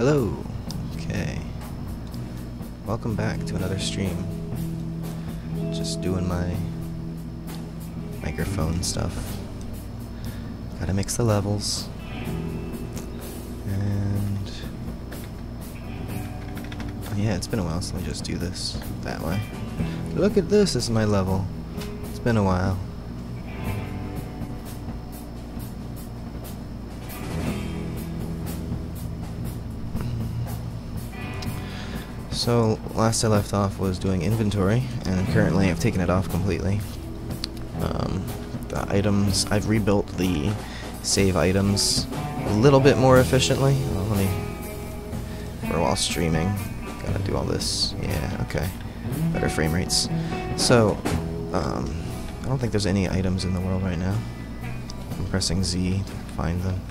Hello. Okay. Welcome back to another stream. Just doing my microphone stuff. Gotta mix the levels. And yeah, it's been a while, so let me just do this that way. Look at this, this is my level. It's been a while. So, last I left off was doing inventory, and currently I've taken it off completely. The items, I've rebuilt the save items a little bit more efficiently. Well, let me, for while streaming, gotta do all this. Yeah, okay. Better frame rates. So, I don't think there's any items in the world right now. I'm pressing Z to find them.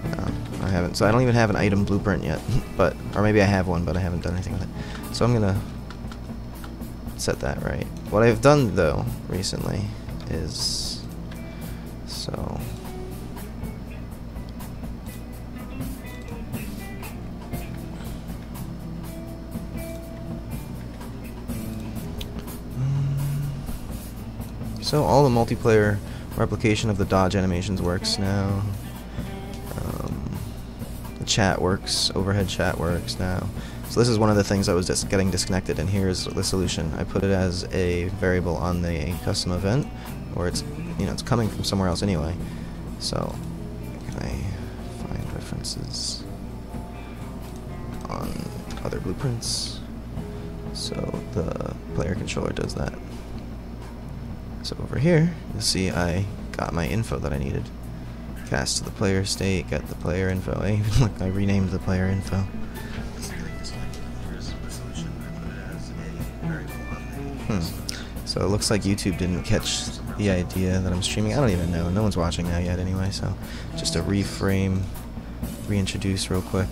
No, I haven't. So I don't even have an item blueprint yet, but or maybe I have one, but I haven't done anything with it. So I'm gonna set that right. What I've done though recently is so all the multiplayer replication of the dodge animations works now. Chat works, overhead chat works now. So this is one of the things that was just getting disconnected, and here's the solution. I put it as a variable on the custom event, or it's, you know, it's coming from somewhere else anyway. So can I find references on other blueprints? So the player controller does that. So over here, you'll see I got my info that I needed. Cast to the player state, get the player info. Look, I renamed the player info. So it looks like YouTube didn't catch the idea that I'm streaming. I don't even know. No one's watching now yet anyway, so just a reframe, reintroduce real quick.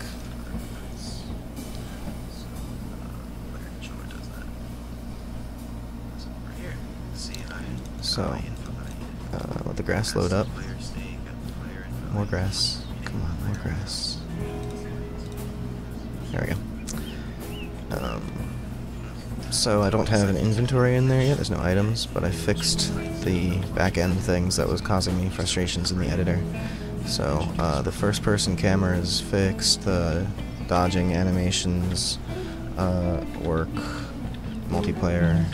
So, let the grass load up. More grass. Come on, more grass. There we go. So I don't have an inventory in there yet, there's no items, but I fixed the back-end things that was causing me frustrations in the editor. So the first-person camera is fixed, the dodging animations work, multiplayer,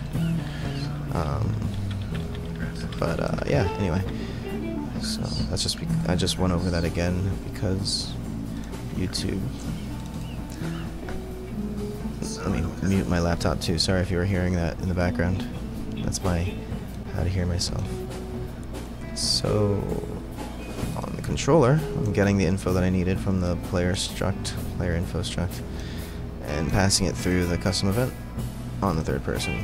yeah, anyway. So that's just I just went over that again because YouTube. Let me mute my laptop too. Sorry if you were hearing that in the background. That's my how to hear myself. So on the controller, I'm getting the info that I needed from the player info struct, and passing it through the custom event on the third person.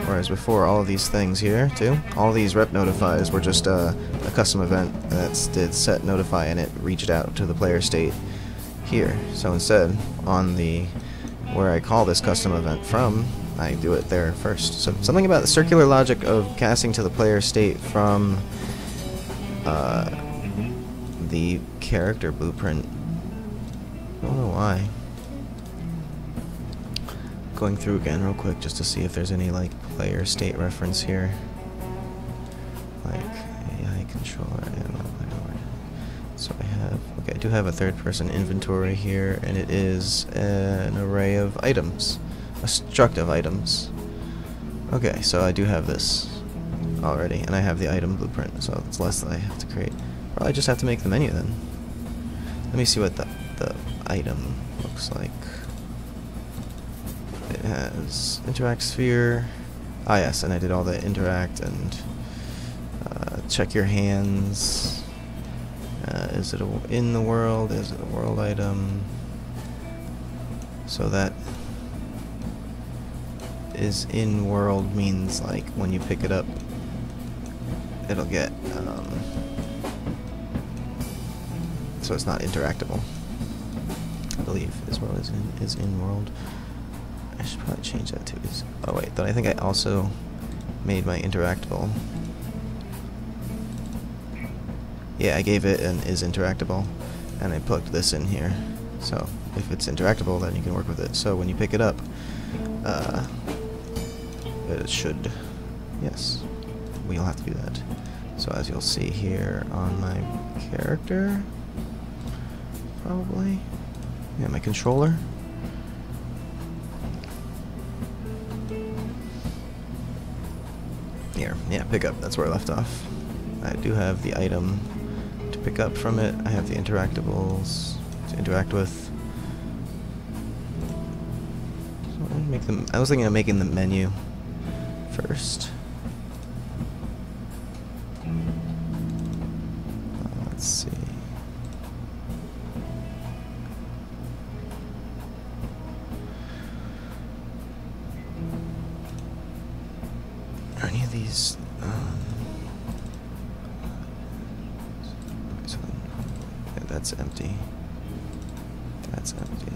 Whereas before, all of these things here, too, all these rep notifies were just a custom event that did set notify, and it reached out to the player state here. So instead, on the where I call this custom event from, I do it there first. So something about the circular logic of casting to the player state from the character blueprint. I don't know why. Going through again real quick just to see if there's any like player state reference here, like AI controller. So I have, okay, I do have a third-person inventory here, and it is an array of items, a struct of items. Okay, so I do have this already, and I have the item blueprint, so it's less that I have to create. Probably just have to make the menu then. Let me see what the item looks like. It has interact sphere. Ah yes, and I did all the interact and check your hands. Is it in the world? Is it a world item? So that is in world means like when you pick it up, it'll get. So it's not interactable. I believe this world is in world. I should probably change that to is. Oh wait, then I think I also made my interactable. Yeah, I gave it an is interactable, and I plugged this in here. So if it's interactable, then you can work with it. So when you pick it up, it should, yes, we'll have to do that. So as you'll see here on my character, probably, yeah, my controller. Here, yeah, pick up, that's where I left off. I do have the item to pick up from it. I have the interactables to interact with. So make them, I was thinking of making the menu first. Let's see. Are any of these? So, yeah, that's empty. That's empty.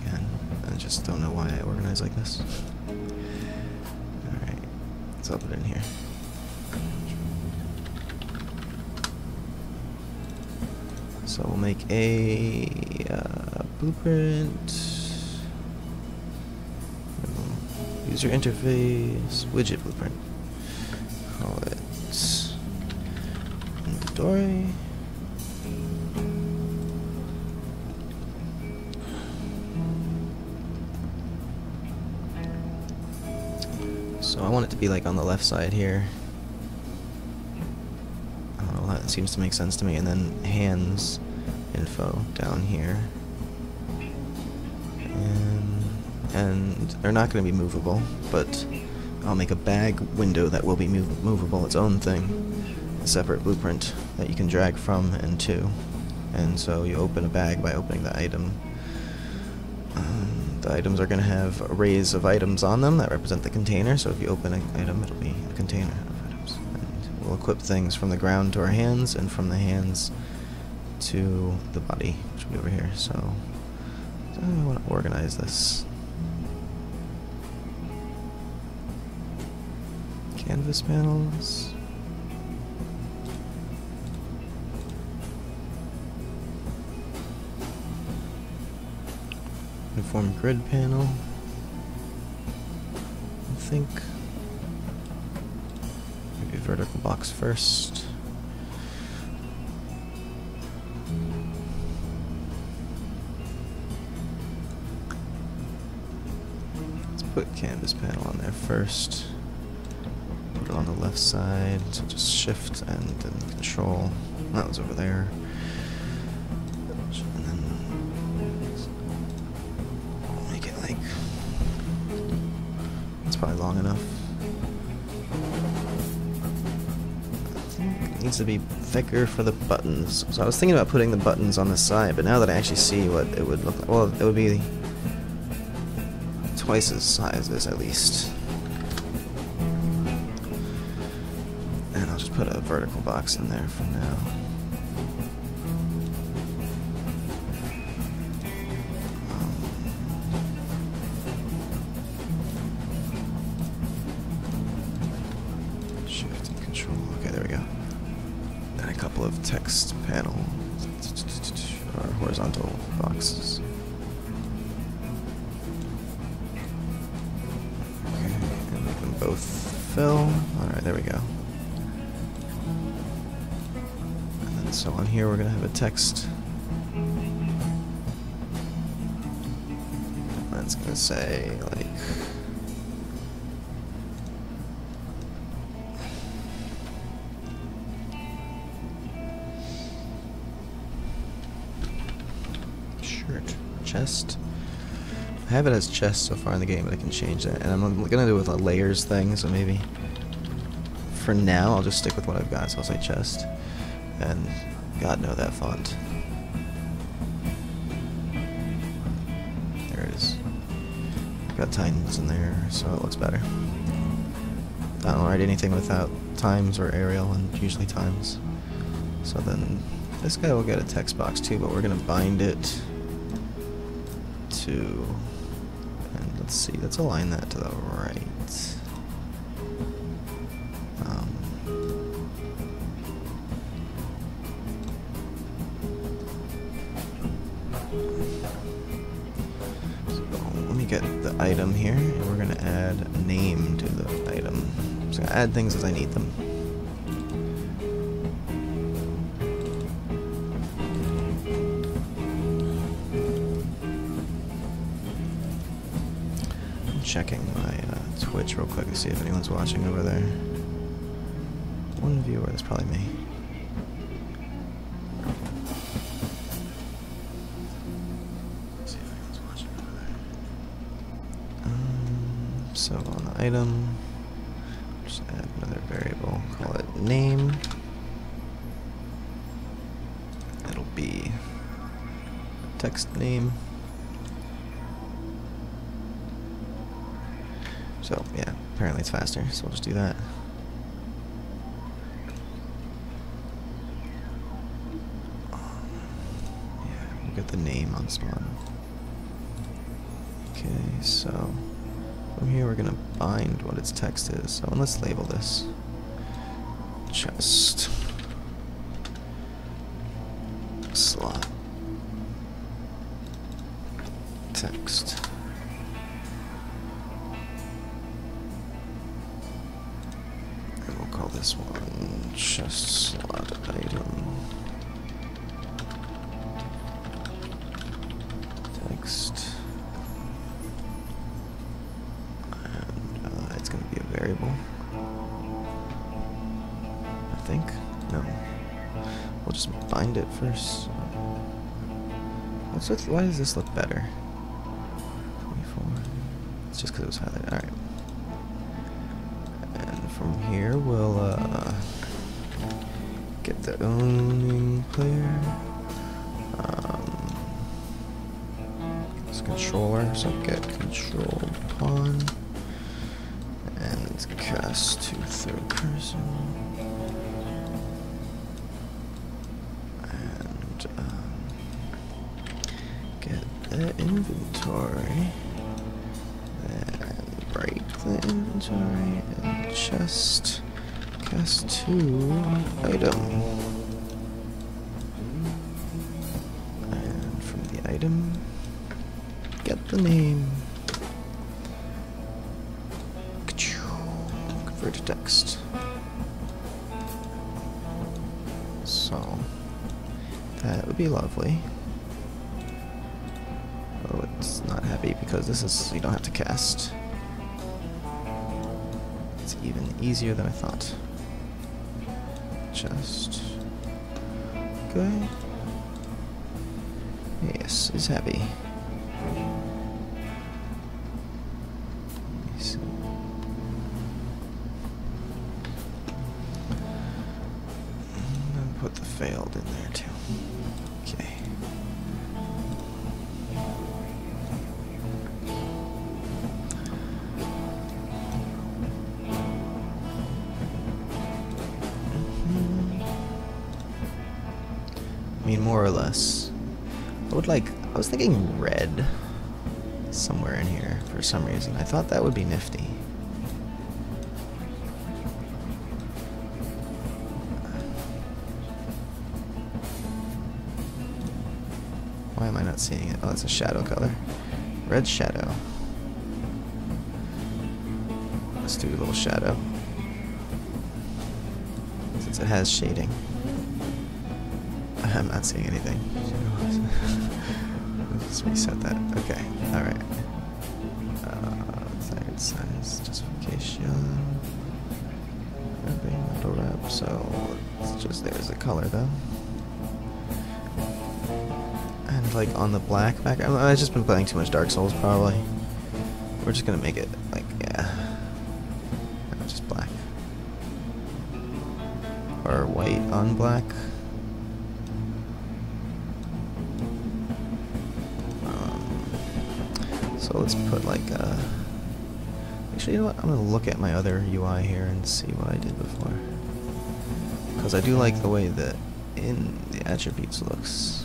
Again, I just don't know why I organize like this. Alright, let's open it in here. So we'll make a blueprint. User interface widget blueprint. Call it inventory. So I want it to be like on the left side here. I don't know, that seems to make sense to me. And then hands info down here. And they're not going to be movable, but I'll make a bag window that will be movable, its own thing, a separate blueprint that you can drag from and to. And so you open a bag by opening the item. The items are going to have arrays of items on them that represent the container, so if you open an item, it'll be a container of items. And we'll equip things from the ground to our hands, and from the hands to the body, which will be over here. So I want to organize this. Canvas panels. Uniform grid panel. I think maybe a vertical box first. Let's put canvas panel on there first. Put it on the left side, so just shift and then control. That was over there. And then make it like, it's probably long enough. I think it needs to be thicker for the buttons. So I was thinking about putting the buttons on the side, but now that I actually see what it would look like, well, it would be twice as high as this at least. Put a vertical box in there for now. Shift and control. Okay, there we go. And a couple of text panel or horizontal boxes. Okay, and make them both fill. Alright, there we go. So on here we're going to have a text. That's going to say like shirt, chest. I have it as chest so far in the game, but I can change that. And I'm going to do it with a layers thing, so maybe for now I'll just stick with what I've got, so I'll say chest. And God, no, that font. There it is. Got Titans in there, so it looks better. I don't write anything without times or Arial, and usually times. So then this guy will get a text box too, but we're going to bind it to, and let's see, let's align that to the right. So let me get the item here, and we're gonna add a name to the item. So I'm gonna add things as I need them. Checking my Twitch real quick to see if anyone's watching over there. One viewer, that's probably me. See if anyone's watching over there. So on the item, just add another variable, call it name. It'll be text name. So, yeah, apparently it's faster, so we'll just do that. Yeah, we'll get the name on spawn. Okay, so from here we're gonna bind what its text is. So let's label this chest slot text. Call this one chest slot item text, and it's going to be a variable, I think. No, we'll just bind it first. Why does this look better? 24. It's just because it was highlighted. All right. From here, we'll get the owning player. It's controller, so get controlled pawn and cast to third person. And get the inventory. Break the inventory and chest cast to item. And from the item, get the name. Convert to text. So that would be lovely. Oh, it's not happy because this is, you don't have to cast. Even easier than I thought. Just okay. Yes, is happy. Let me see. I'm gonna put the failed in there too. Okay. I mean, more or less. I was thinking red somewhere in here for some reason. I thought that would be nifty. Why am I not seeing it? Oh, it's a shadow color. Red shadow. Let's do a little shadow, since it has shading. I'm not seeing anything. Let's reset that. Okay, alright. Desired size, justification. Wrapping, auto wrap. So, it's just, there's the color though. And like on the black background, I've just been playing too much Dark Souls probably. We're just gonna make it like, yeah. No, just black. Or white on black. So let's put like actually, you know what? I'm gonna look at my other UI here and see what I did before, because I do like the way that in the attributes looks.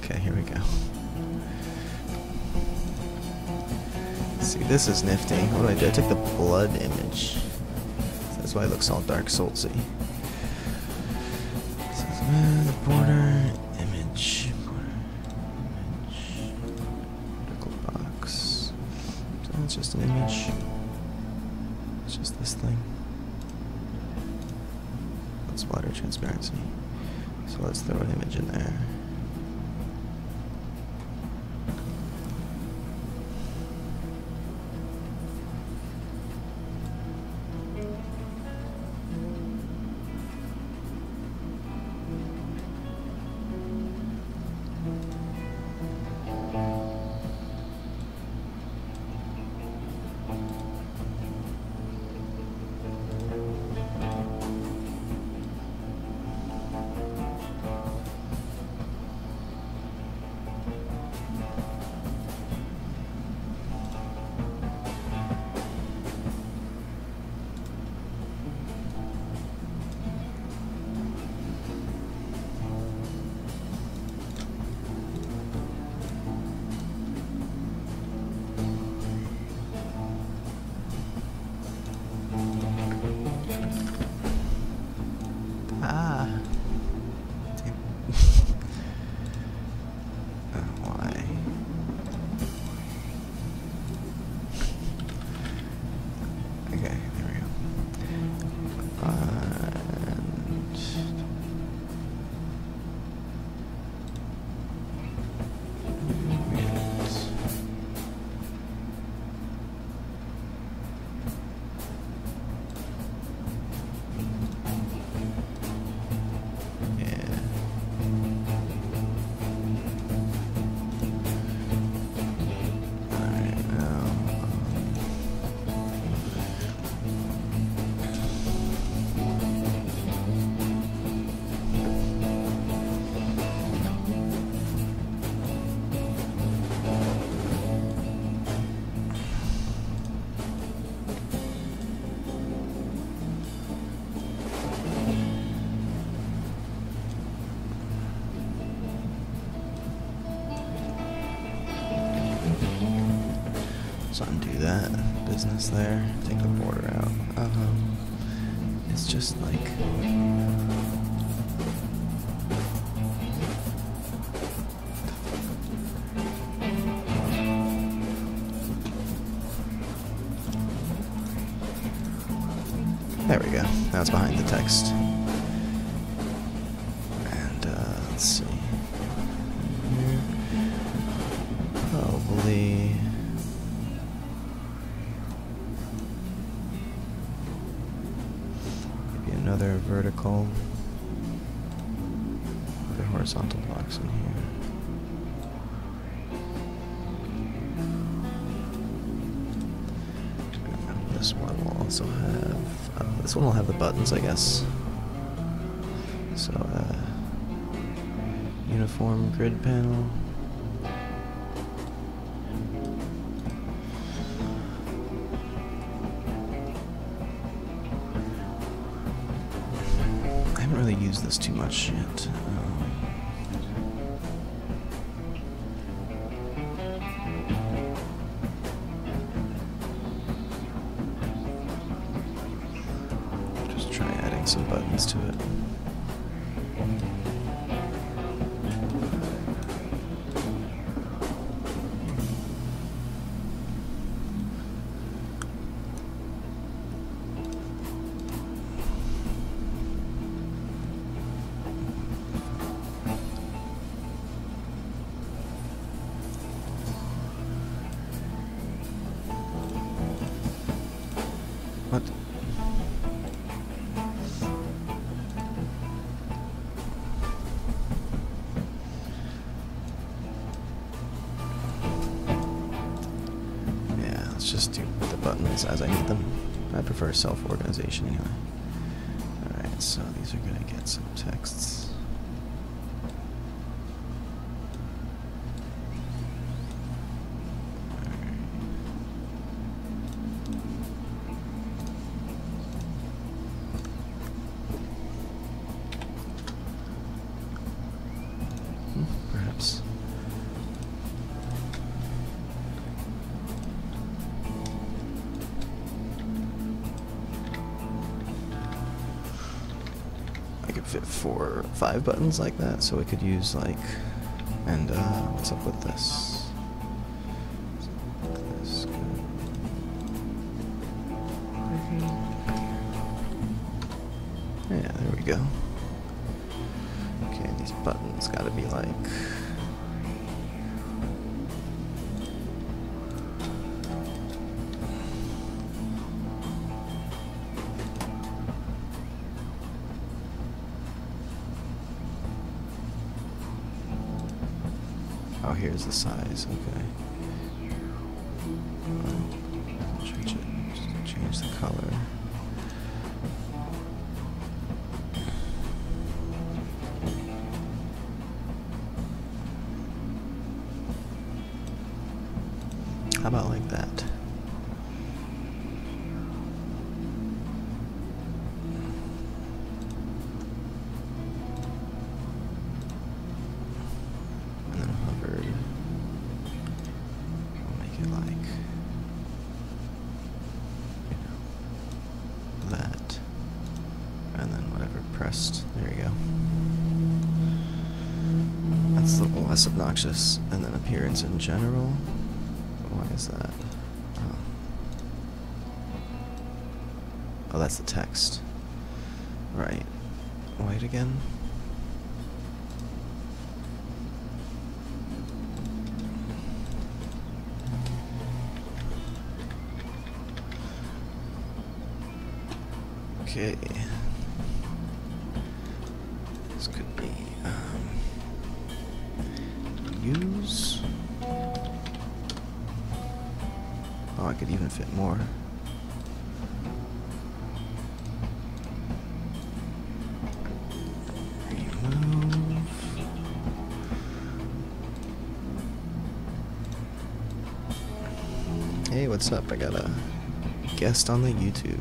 Okay, here we go. See, this is nifty. What do I do? I took the blood image. That's why it looks all Dark Soulsy. The border image. Vertical box. So it's just an image. It's just this thing. Splatter transparency. So let's throw an image in there. Let's undo that business there. Take the border out. It's just like there we go. Now it's behind the text. And let's see. Here. Probably. Another vertical, another horizontal box in here. This one will also have, this one will have the buttons, I guess. So, uniform grid panel. I haven't really used this too much yet. Just try adding some buttons to it. What? Yeah, let's just do the buttons as I need them. I prefer self-organization anyway. Alright, so these are gonna get some texts. Perhaps. I could fit 4 or 5 buttons like that, so we could use like, and what's up with this? Yeah, there we go. Okay, these buttons gotta be like... Oh, here's the size, okay. Change the color. How about like that? And then hovered. We'll make it like, you know, that. And then whatever pressed. There you go. That's a little less obnoxious. And then appearance in general. Why is that? Oh, that's the text. Right. White again. Okay. This could be use. Oh, I could even fit more. Remove. Hey, what's up? I got a guest on the YouTube.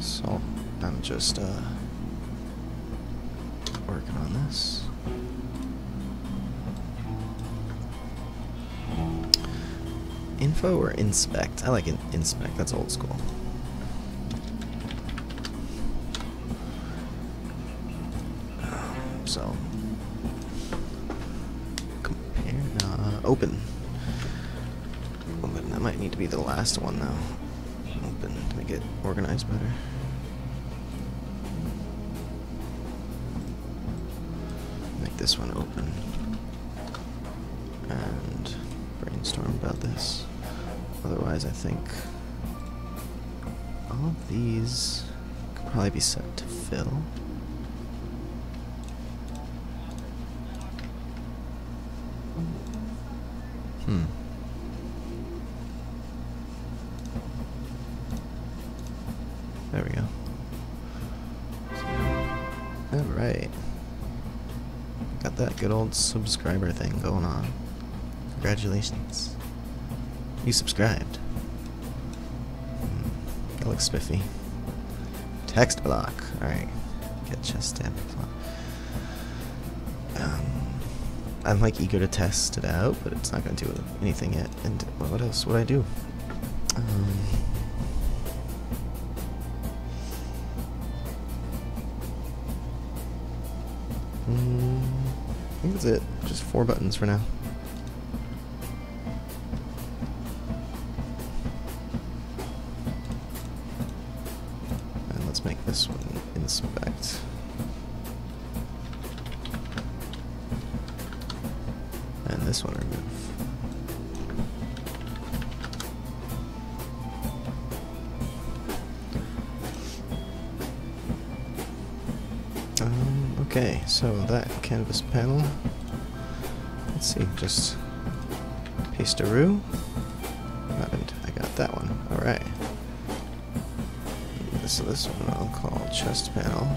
So, I'm just working on this. Info or inspect? I like inspect, that's old school. So, compare, open. Open, that might need to be the last one though. Open to make it organized better. Make this one open. And brainstorm about this. Otherwise, I think all of these could probably be set to fill. There we go. Alright. Got that good old subscriber thing going on. Congratulations. You subscribed. That looks spiffy. Text block. Alright. Get chest stamp. I'm like eager to test it out, but it's not going to do anything yet. And what else would I do? I think that's it. Just 4 buttons for now. And let's make this one inspect. And this one remove. Okay, so that canvas panel, let's see, just paste-a-roo. I got that one, alright. So this one I'll call chest panel.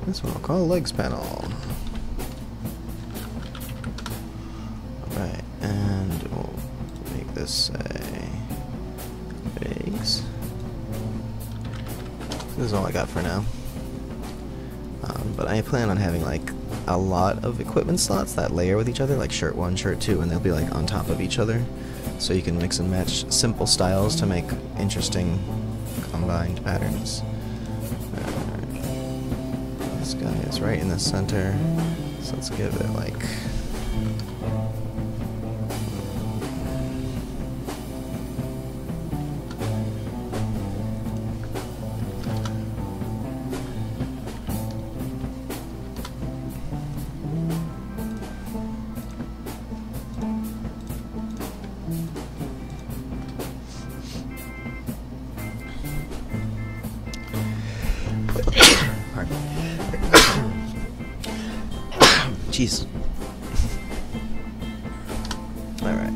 This one I'll call legs panel. Alright, and we'll make this say legs. this is all I got for now. But I plan on having like a lot of equipment slots that layer with each other, like shirt 1, shirt 2, and they'll be like on top of each other, so you can mix and match simple styles to make interesting combined patterns. This guy is right in the center, so let's give it like jeez. Alright.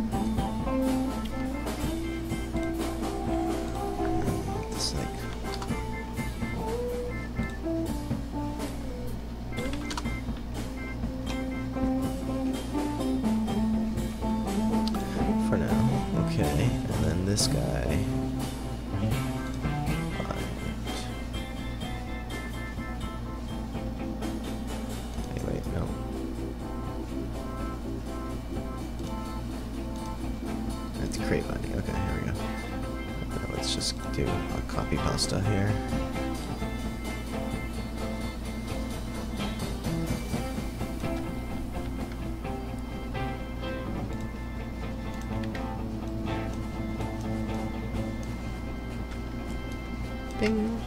This like for now. Okay. And then this guy. Crate binding. Okay, here we go. Now let's just do a copy pasta here. Bing.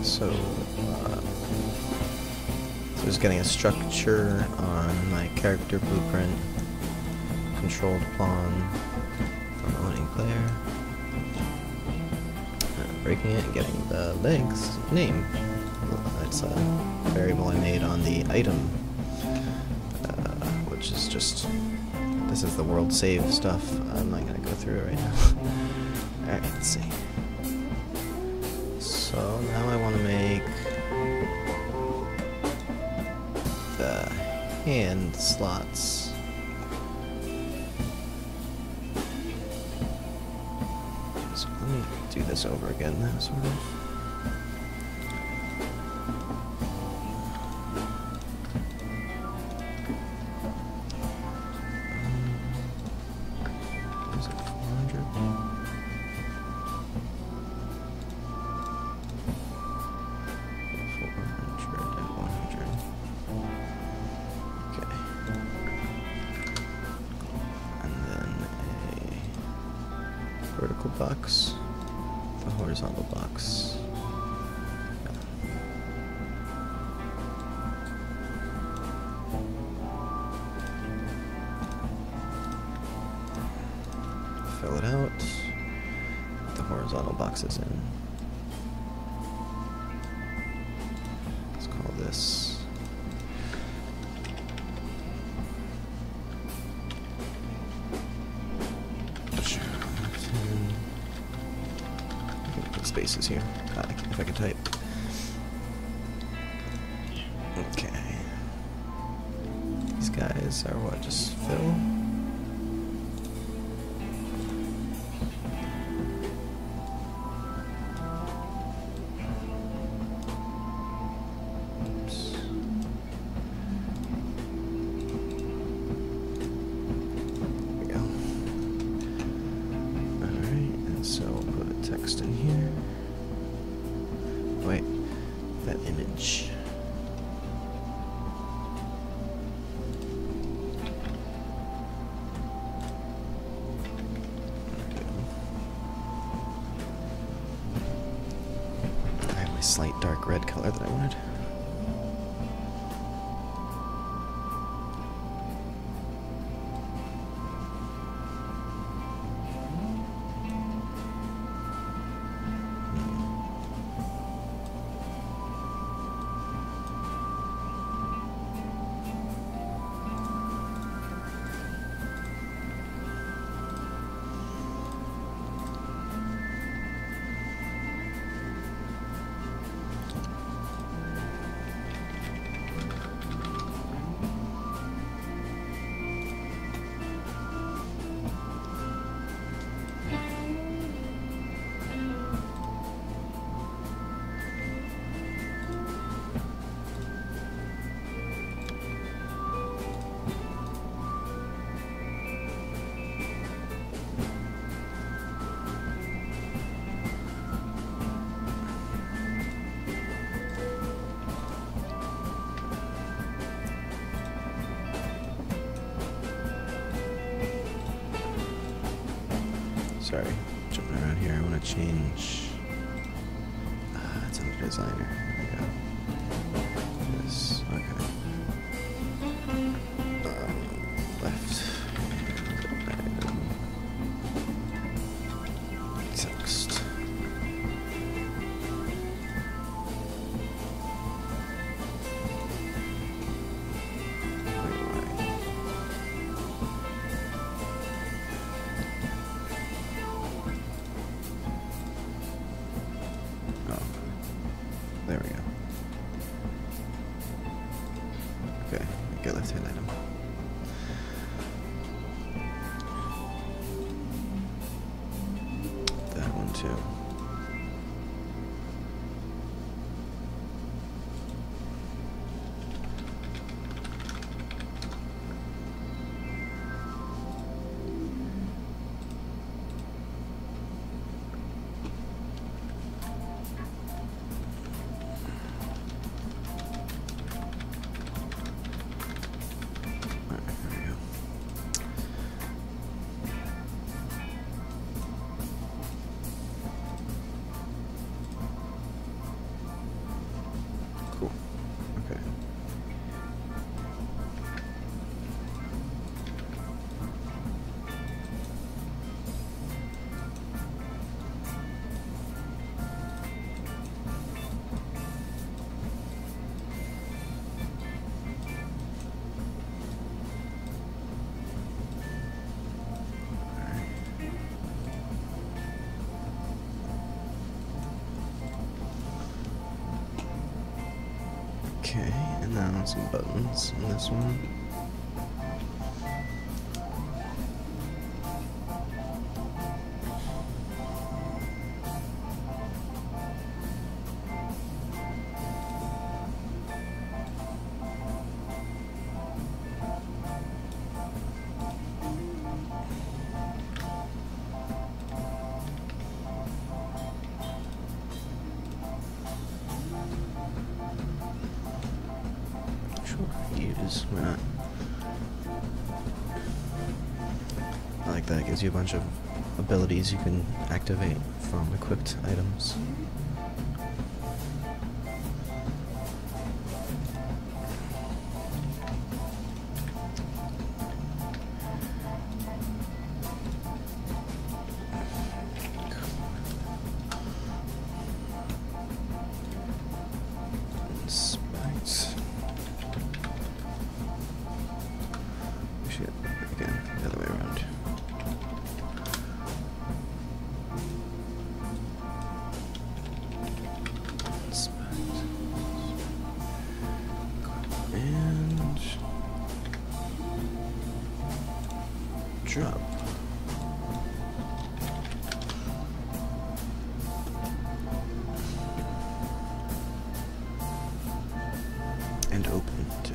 So just getting a structure on my character blueprint, controlled pawn, owning player, breaking it and getting the legs name. It's a variable I made on the item, which is just, this is the world save stuff. I'm not going to go through it right now. Alright, let's see. So now I want to make the hand slots. So let me do this over again now, sort of. Is it 400? Vertical box, the horizontal box. Fill it out. Put the horizontal boxes in. Let's call this spaces here, if I can type. Okay. These guys are what, just fill? Oops. There we go. Alright, and so we'll put a text in here. Wait, that image. I have my slight dark red color that I wanted. Sorry, jumping around here. I want to change. It's under designer. There we go. This. Okay. Left. Item. Text. There we go. Okay, get left hand item. That one too. Okay, and now some buttons on this one. Use, why not? I like that, it gives you a bunch of abilities you can activate from equipped items. Again, the other way around. And drop. And open too.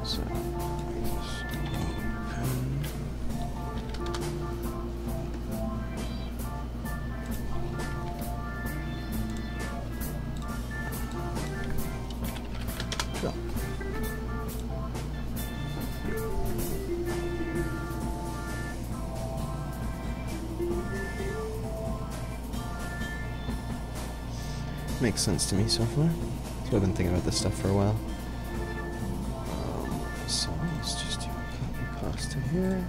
So makes sense to me so far. So I've been thinking about this stuff for a while. So let's just do a copy paste to here.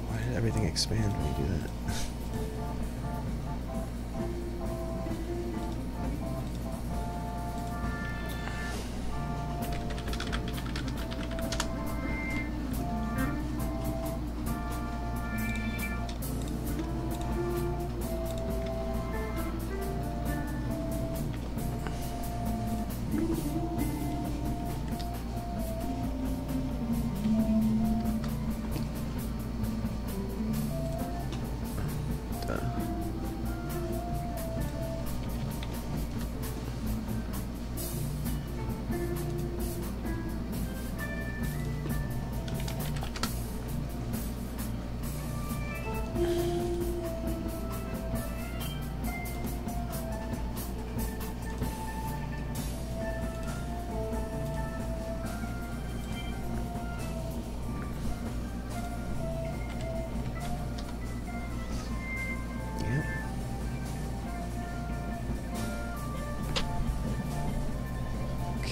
Why did everything expand when you do that?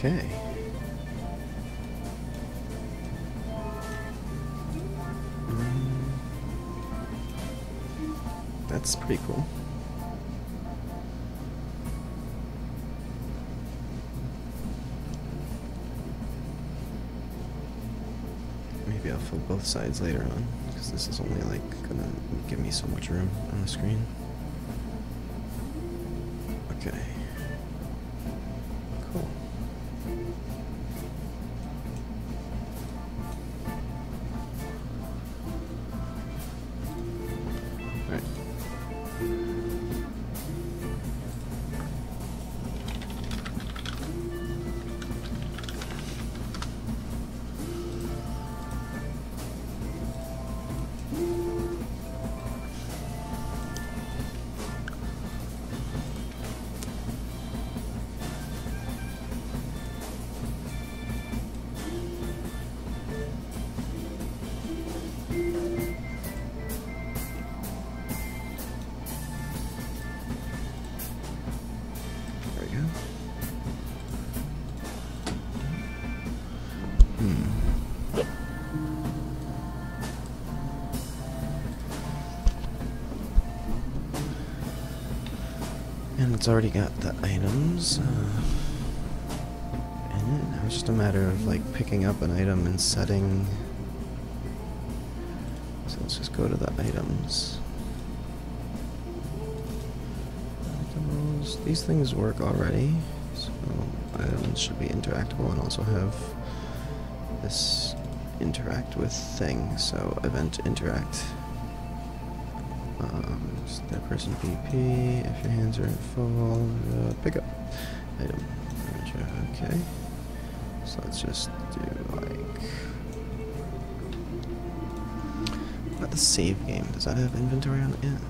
Okay. That's pretty cool. Maybe I'll fill both sides later on, because this is only like gonna give me so much room on the screen. Okay. Cool. Alright. And it's already got the items in it. Now it's just a matter of like picking up an item and setting. So let's just go to the items. These things work already, so items should be interactable and also have this interact with thing. So event interact. That person PP, if your hands are in full, pick up item. Okay, so let's just do like, what about the save game? Does that have inventory on it yet?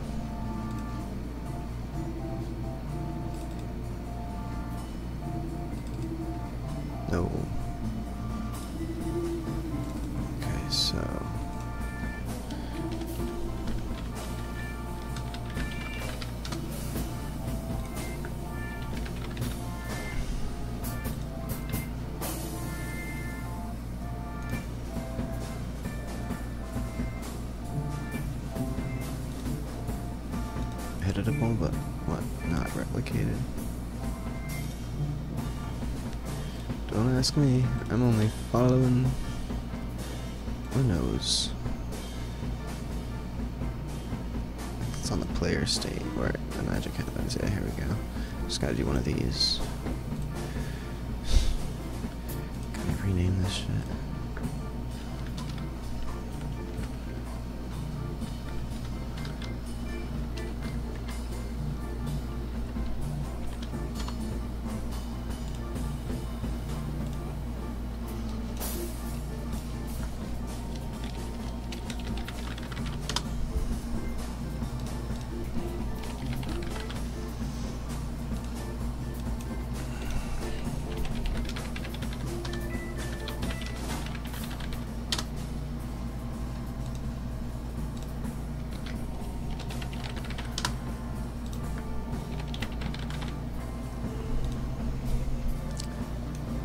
No. Okay, so editable, but what? Not replicated. Don't ask me. I'm only following the nose. It's on the player state where the magic happens. Yeah, here we go. Just gotta do one of these. Can I rename this shit?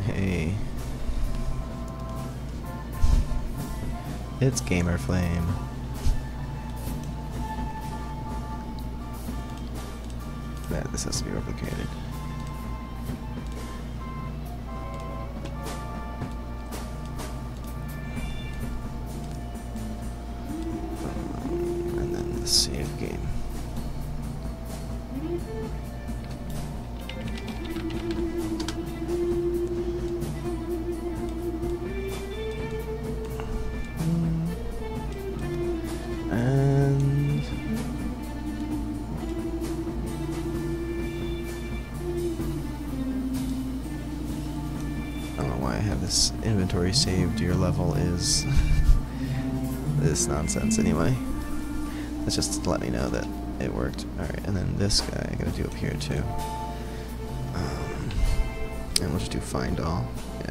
Hey. It's Gamer Flame. That this has to be replicated. And then the save game. This inventory saved, your level is this nonsense anyway. That's just to let me know that it worked. Alright, and then this guy I gotta do up here too. And we'll just do find all. Yeah.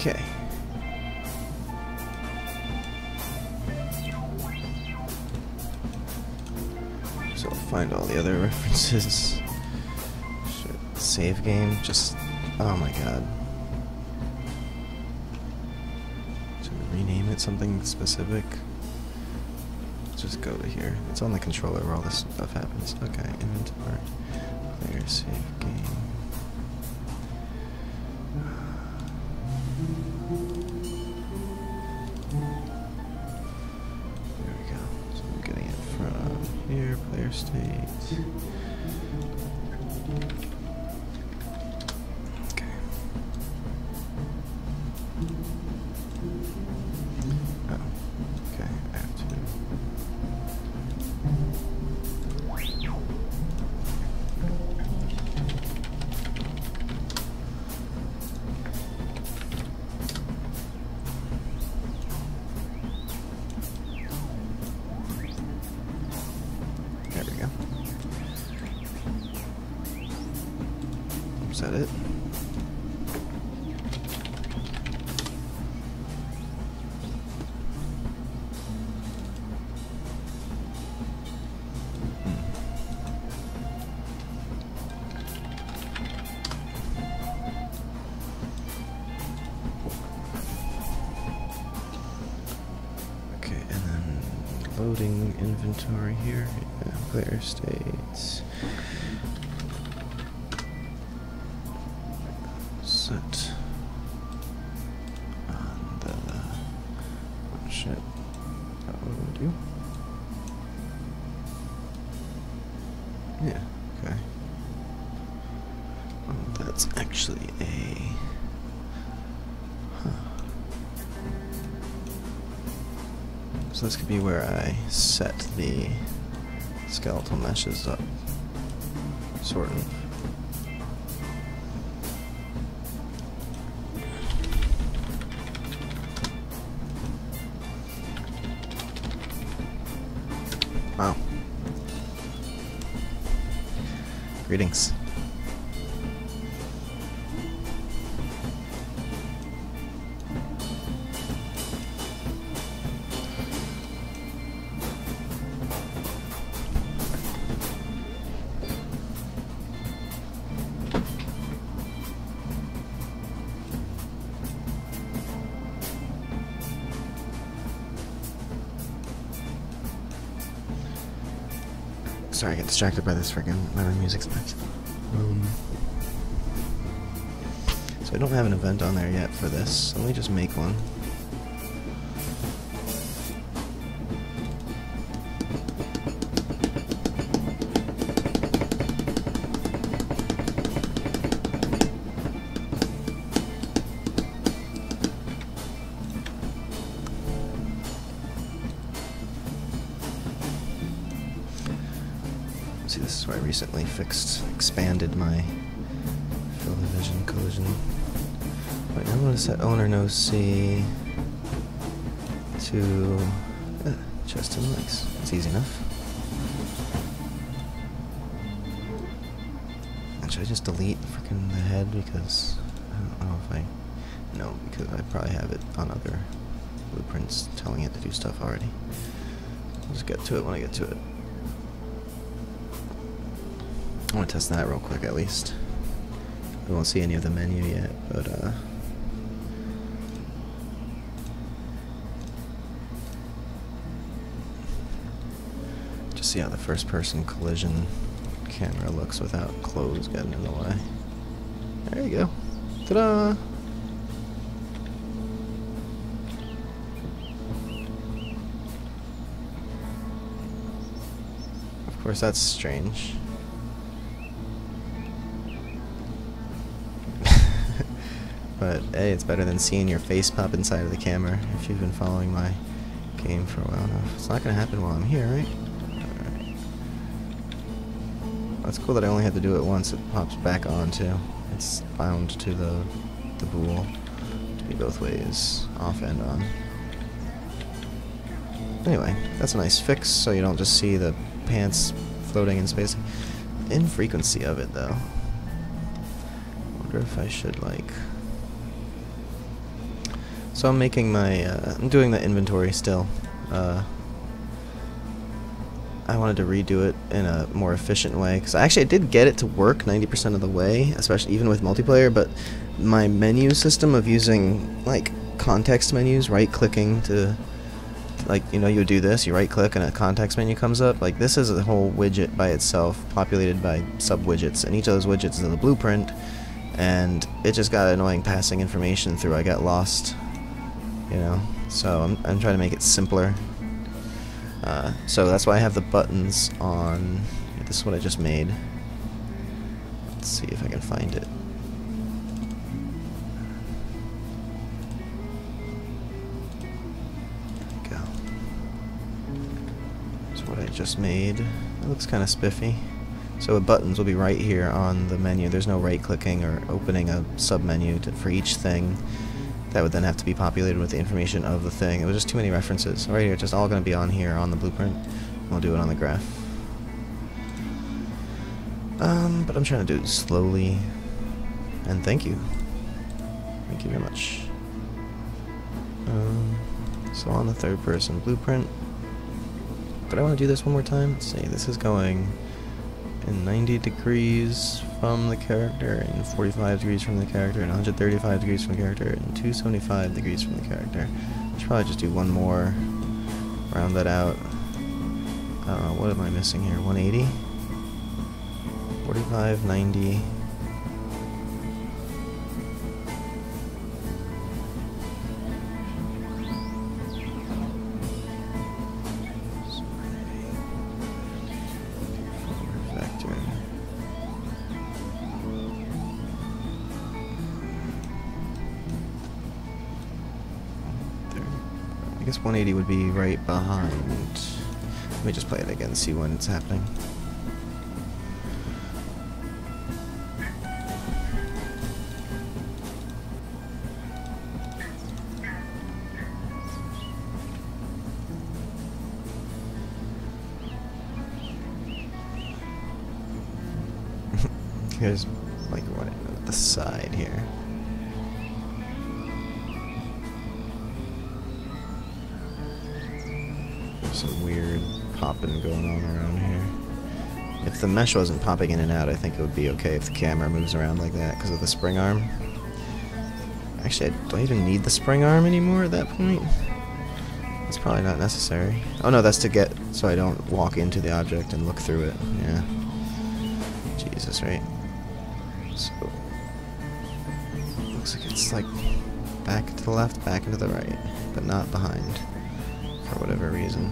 Okay. So I'll find all the other references. Shit. Save game, just... oh my god. Should I rename it something specific? Let's just go to here. It's on the controller where all this stuff happens. Okay, inventory. Player save game. There we go. So I'm getting it from here, player state. Okay. Oh, okay. I have to. There we go. Is that it? Okay, and then loading inventory here. Yeah, player states. Set on the... oh shit. That what we do? Yeah, okay. That's actually a... huh. So this could be where I set the skeletal meshes up, sort of. Wow. Greetings. Sorry, I get distracted by this freaking by the music's next. So I don't have an event on there yet for this, so let me just make one. See, this is where I recently expanded my field of vision collision. Right, now I'm going to set owner no C to chest and legs. It's easy enough. And should I just delete freaking the head because I don't know if I no, because I probably have it on other blueprints telling it to do stuff already. I'll just get to it when I get to it. I want to test that real quick at least. We won't see any of the menu yet, but just see how the first person collision camera looks without clothes getting in the way. There you go. Ta-da! Of course that's strange. But hey, it's better than seeing your face pop inside of the camera if you've been following my game for a while now. It's not gonna happen while I'm here, right? Alright. That's cool that I only had to do it once. It pops back on too. It's bound to the bool to be both ways, off and on. Anyway, that's a nice fix so you don't just see the pants floating in space. Infrequency of it though. Wonder if I should like So I'm making my, I'm doing the inventory still. I wanted to redo it in a more efficient way, because I did get it to work 90% of the way, especially even with multiplayer, but my menu system of using, like, context menus, right-clicking to, like, you know, you would do this, you right-click and a context menu comes up, like, this is a whole widget by itself, populated by sub-widgets, and each of those widgets is a blueprint, and it just got annoying passing information through. I got lost, you know, so I'm trying to make it simpler. So that's why I have the buttons on. This is what I just made. Let's see if I can find it. There we go. That's what I just made. It looks kind of spiffy. So the buttons will be right here on the menu. There's no right-clicking or opening a sub-menu for each thing. That would then have to be populated with the information of the thing. It was just too many references. Right here, it's just all going to be on here on the blueprint. We'll do it on the graph. But I'm trying to do it slowly. And thank you. Thank you very much. So on the third person blueprint. But I want to do this one more time. Let's see, this is going in 90 degrees from the character, and 45 degrees from the character, and 135 degrees from the character, and 275 degrees from the character. I should probably just do one more, round that out. I don't know, what am I missing here? 180? 45, 90... I guess 180 would be right behind. Let me just play it again and see when it's happening. Here's like what at the side here. Some weird popping going on around here. If the mesh wasn't popping in and out, I think it would be okay if the camera moves around like that because of the spring arm. Actually, I don't even need the spring arm anymore at that point. It's probably not necessary. Oh no, that's to get so I don't walk into the object and look through it. Yeah. Jesus, right? So looks like it's like back to the left, back into the right, but not behind. For whatever reason.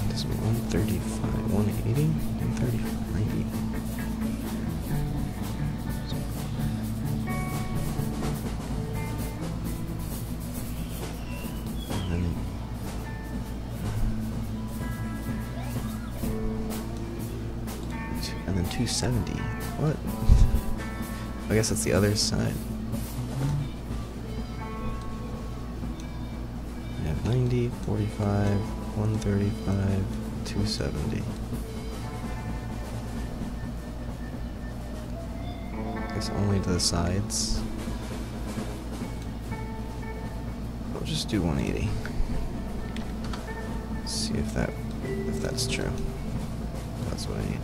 This is 135, 180, 135, 90. And then 270. What? I guess that's the other side. I have 90, 45, 135, 270. I guess only to the sides. We'll just do 180. See if that's true. That's what I need.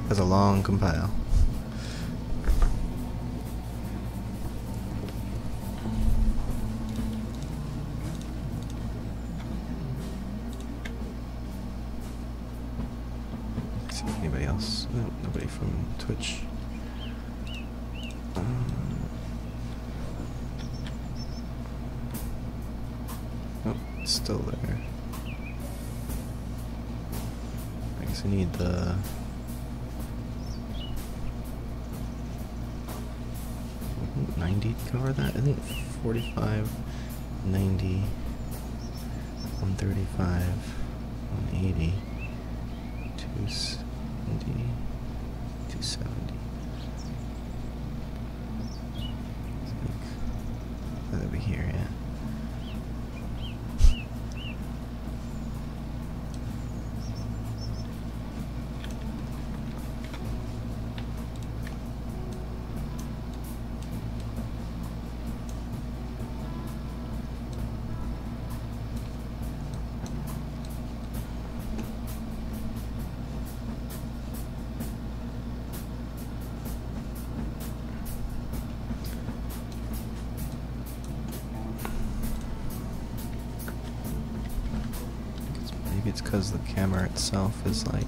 Has a long compile. See anybody else? No, nobody from Twitch. Oh, it's still there. I guess I need the 90 to cover that. I think 45, 90, 135, 180, 270, 270. I think that'll be here, yeah. Maybe it's because the camera itself is like...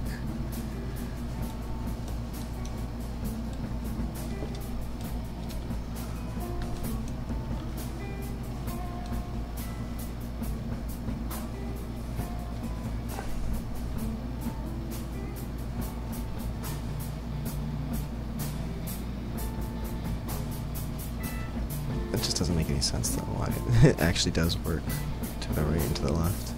It just doesn't make any sense though why it actually does work to the right and to the left.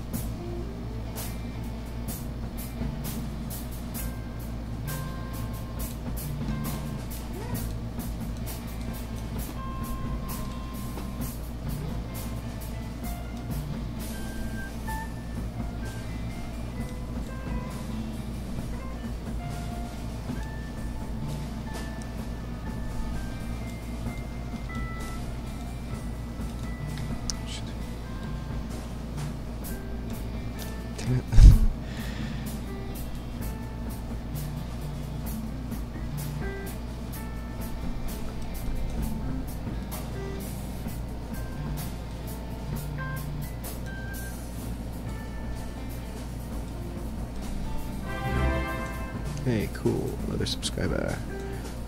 Hey, cool, another subscriber.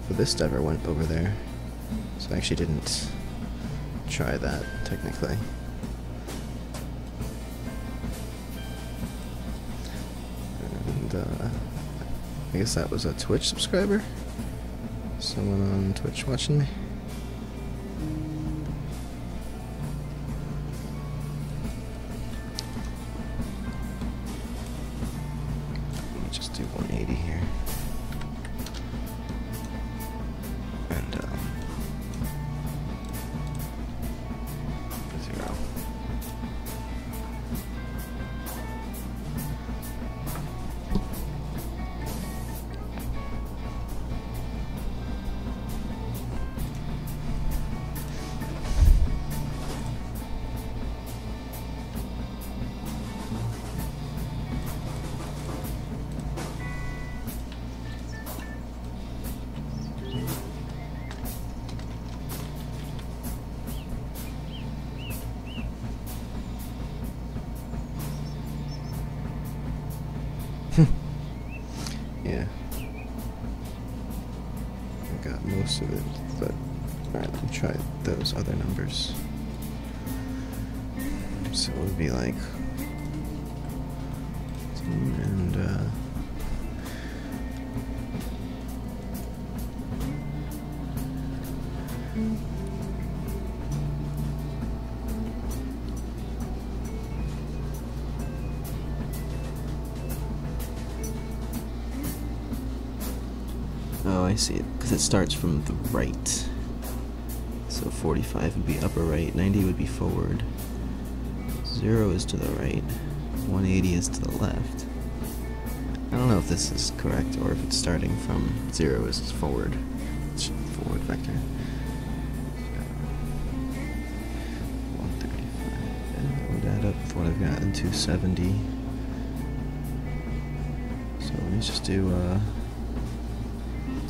Well, this diver went over there, so I actually didn't try that, technically. And, I guess that was a Twitch subscriber? Someone on Twitch watching me? Let me just do 180 here. And, 0. Yeah. I got most of it, but alright, let me try those other numbers. So it would be like, and oh, I see it, because it starts from the right. So 45 would be upper right, 90 would be forward, 0 is to the right, 180 is to the left. I don't know if this is correct, or if it's starting from 0 is forward. It's forward vector. 135, and that would add up with what I've got in 270. So let me just do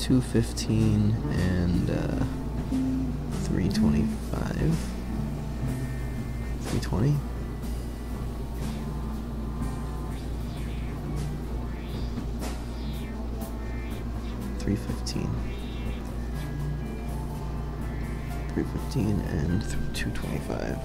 215 and 325. 320. $315 and $225.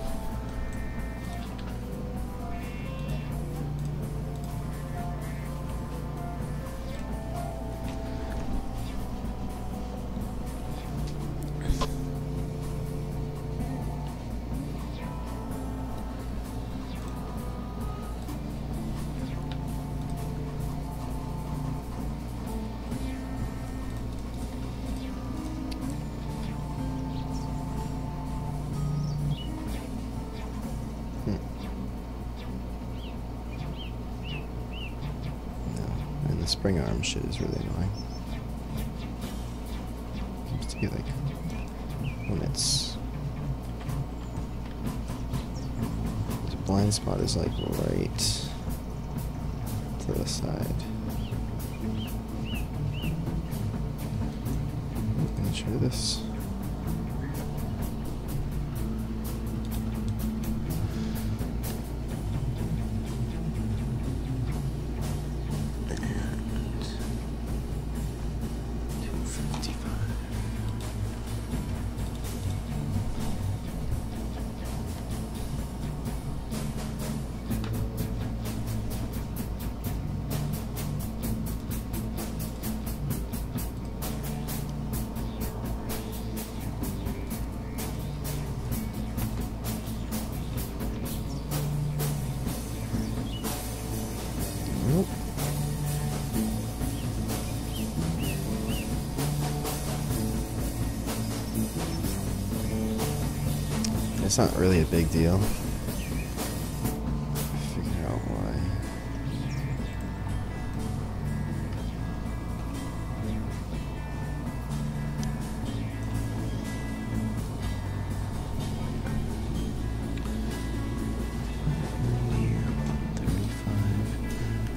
The spring arm shit is really annoying. Seems to be like when it's the blind spot is like right to the side. I'm gonna try this. It's not really a big deal. Figure out why.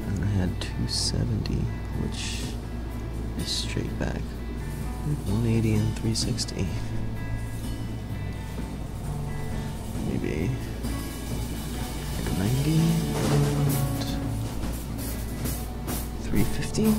And I had 270, which is straight back. 180 and 360. Maybe 90 and 350.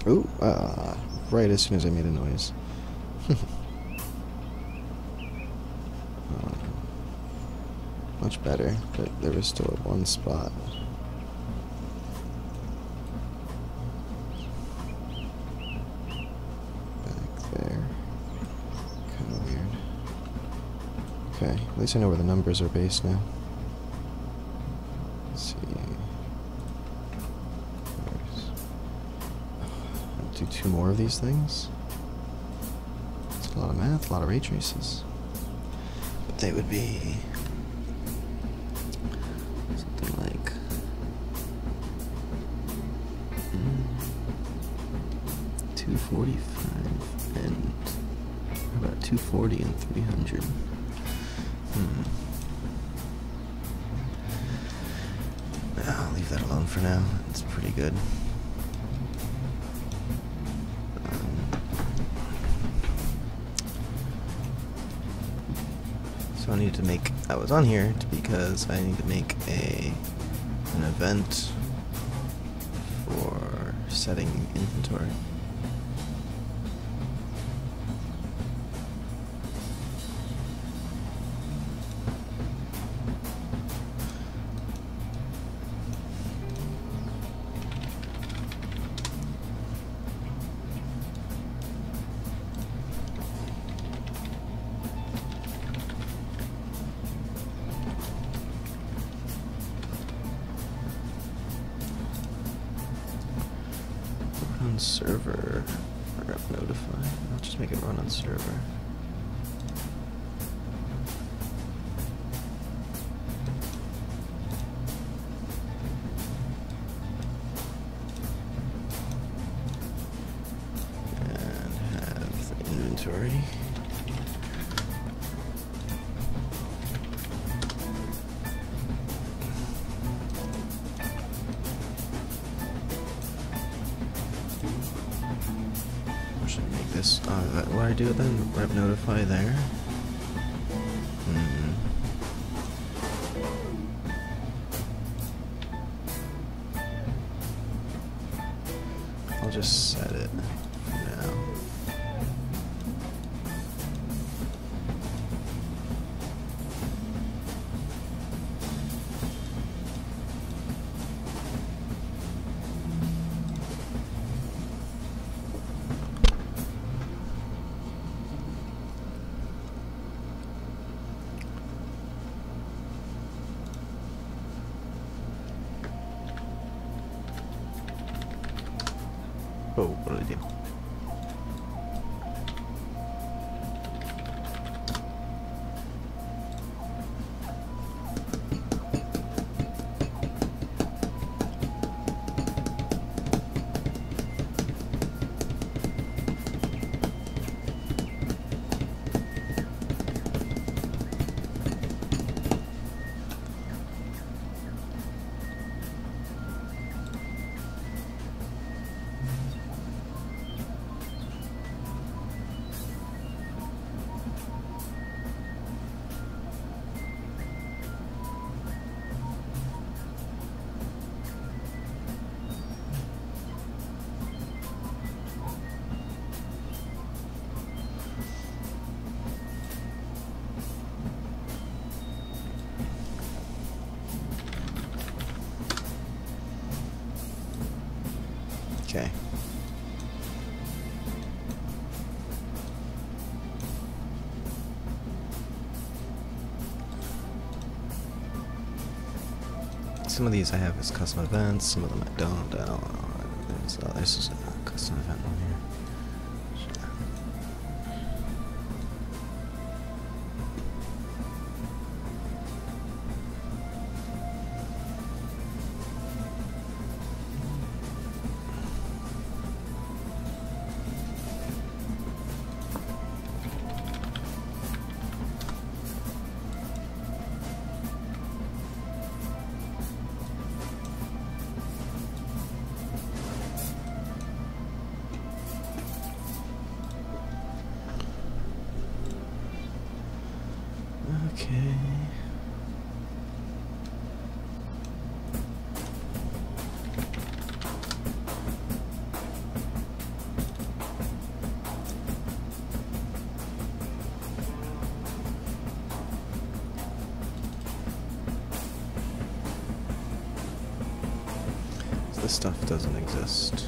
Ooh, right as soon as I made a noise. Much better, but there was still one spot. Back there. Kind of weird. Okay, at least I know where the numbers are based now. Let's see. Do two more of these things. It's a lot of math, a lot of ray traces. But they would be something like 245 and how about 240 and 300. I'll leave that alone for now. It's pretty good. So I need to make, I was on here because I need to make an event for setting inventory. on server. Rep notify. I'll just make it run on server. And have the inventory. This, what do I do then? Rep notify there? I'll just set it for now. Oh, what did I do? Okay. Some of these I have as custom events, some of them I don't. This is a custom event one here. Okay. So this stuff doesn't exist.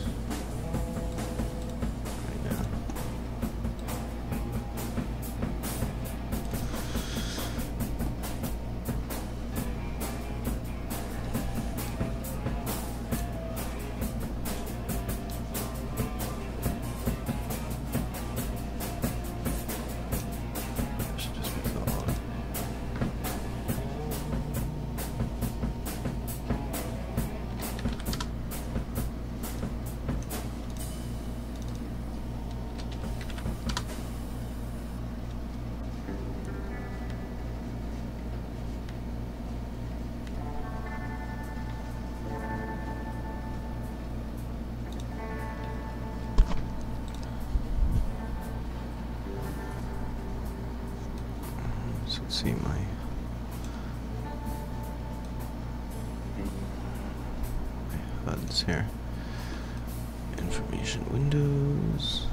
So let's see my HUDs here. Information windows.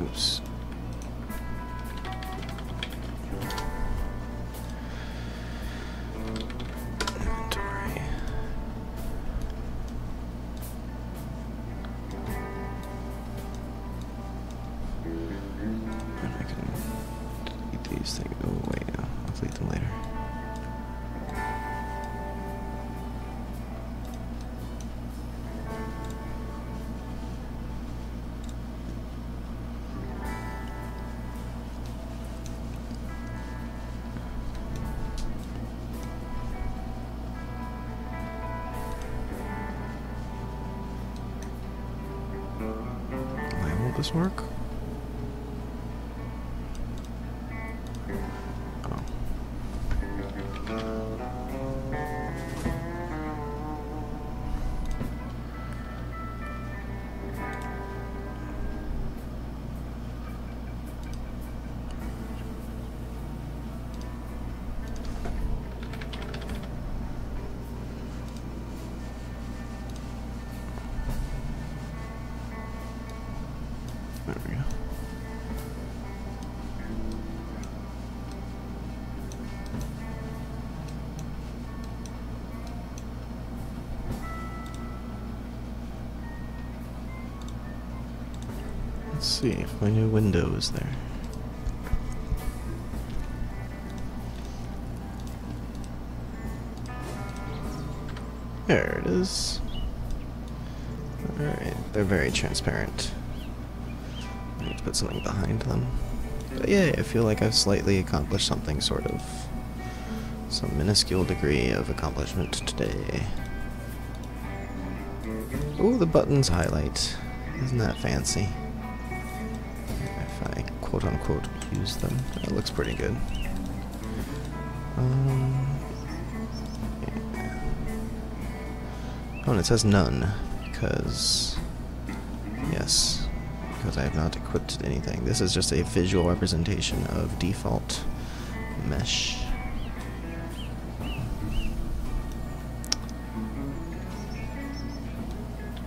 Oops. Why won't this work? Oh. There we go. Let's see if my new window is there. There it is. Alright, they're very transparent. I need to put something behind them. But yeah, I feel like I've slightly accomplished something, sort of. Some minuscule degree of accomplishment today. Ooh, the buttons highlight. Isn't that fancy? If I quote-unquote use them, that looks pretty good. Yeah. Oh, and it says none, because... Yes. Because I have not equipped anything. This is just a visual representation of default mesh.